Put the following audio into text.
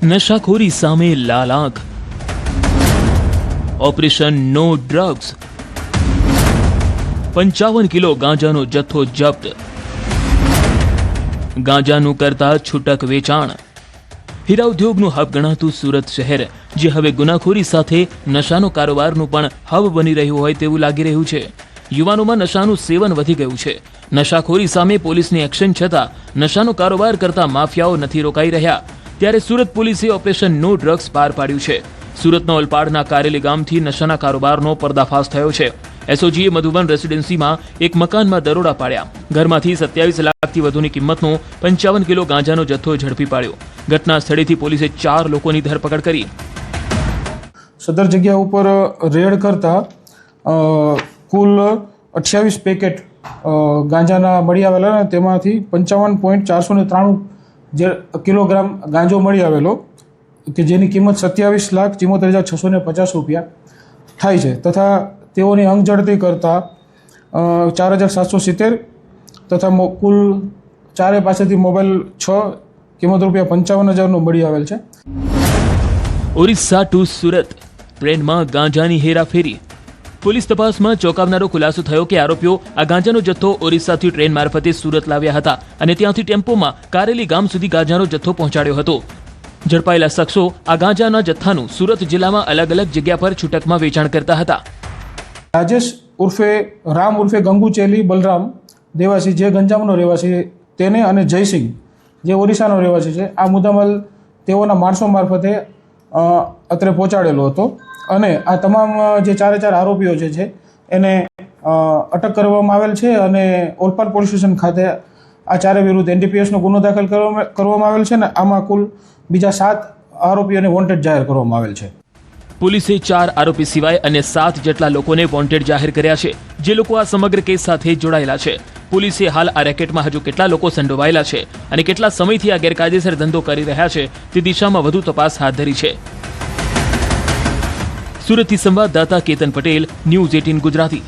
નશાખોરી સામે લાલ આંખ, ઓપરેશન નો drugs, 55 kilo ગાંજાનો જથ્થો જપ્ત, ગાંજાનું કરતા છૂટક વેચાણ। હીરા ઉદ્યોગનું હબ ગણાતું સુરત શહેર જે હવે ગુનાખોરી સાથે નશાનો કારોબારનું પણ હબ બની રહ્યું હોય તેવું લાગી રહ્યું છે। યુવાનોમાં નશાનું સેવન વધી ગયું છે। નશાખોરી સામે પોલીસની એક્શન છતાં નશાનો કારોબાર કરતા માફિયાઓ નથી રોકાઈ રહ્યા, ત્યારે સુરત પોલીસે ઓપરેશન નો ડ્રગ્સ પાર પાડ્યું છે। સુરતના ઓલપાડના કારેલી ગામથી નશાના કારોબારનો પર્દાફાશ થયો છે। એસઓજીએ મધુબન રેસિડેન્સીમાં એક મકાનમાં દરોડા પાડ્યા, ઘરમાંથી 27 લાખથી વધુની કિંમતનો 55 કિલો ગાંજાનો જથ્થો ઝડપી પાડ્યો। ઘટના સ્થળેથી પોલીસે 4 લોકોની ધરપકડ કરી। સદર જગ્યા ઉપર રેડ કરતા કુલ 28 પેકેટ ગાંજાના મળી આવેલા, તેમાંથી 55.493 કિલોગ્રામ ગાંજો મળી આવેલો કે જેની કિંમત 27,74,650 રૂપિયા થાય છે, તથા તેઓની અંગ ઝડપી કરતા 4,770 તથા કુલ ચારે પાસેથી મોબાઈલ 6 કિંમત રૂપિયા 55,000નો મળી આવેલ છે। ઓરિસ્સા ટુ સુરત ટ્રેનમાં ગાંજાની હેરાફેરી। પોલીસ તપાસમાં ચોંકાવનારો ખુલાસો થયો કે આરોપીઓ આ ગાંજાનો જથ્થો ઓરિસ્સાથી ટ્રેન મારફતે સુરત લાવ્યા હતા અને ત્યાંથી ટેમ્પોમાં કારેલી ગામ સુધી ગાંજાનો જથ્થો પહોંચાડ્યો હતો। ઝડપાયેલા શખ્સો આ ગાંજાના જથ્થાનું સુરત જિલ્લામાં અલગ અલગ જગ્યા પર છૂટકમાં વેચાણ કરતા હતા। રાજેશ ઉર્ફે રામ ઉર્ફે ગંગુચેલી બલરામ દેવાસી, જે ગંજામનો રહેવાસી, તેને અને જયસિંહ જે ઓરિસ્સાનો રહેવાસી છે, આ મુદ્દામાલ તેઓના માણસો મારફતે અત્રે પહોંચાડેલો હતો અને આ તમામ જે ચારે આરોપીઓ જે છે એને અટક કરવામાં આવેલ છે અને ઓલપાડ પોલીસ સ્ટેશન ખાતે આ ચારે વિરુદ્ધ એનડીપીએસનો ગુનો દાખલ કરવામાં આવેલ છે ને આમાં કુલ બીજા 7 આરોપીઓને વોન્ટેડ જાહેર કરવામાં આવેલ છે। પોલીસે 4 આરોપી સિવાય અને 7 જેટલા લોકોને વોન્ટેડ જાહેર કર્યા છે, જે લોકો આ સમગ્ર કેસ સાથે જોડાયેલા છે। પોલીસે હાલ આ રેકેટમાં હજુ કેટલા લોકો સંડોવાયેલા છે અને કેટલા સમયથી આ ગેરકાયદેસર ધંધો કરી રહ્યા છે તે દિશામાં વધુ તપાસ હાથ ધરી છે। સુરતથી સંવાદદાતા કેતન પટેલ, ન્યૂઝ 18 ગુજરાતી।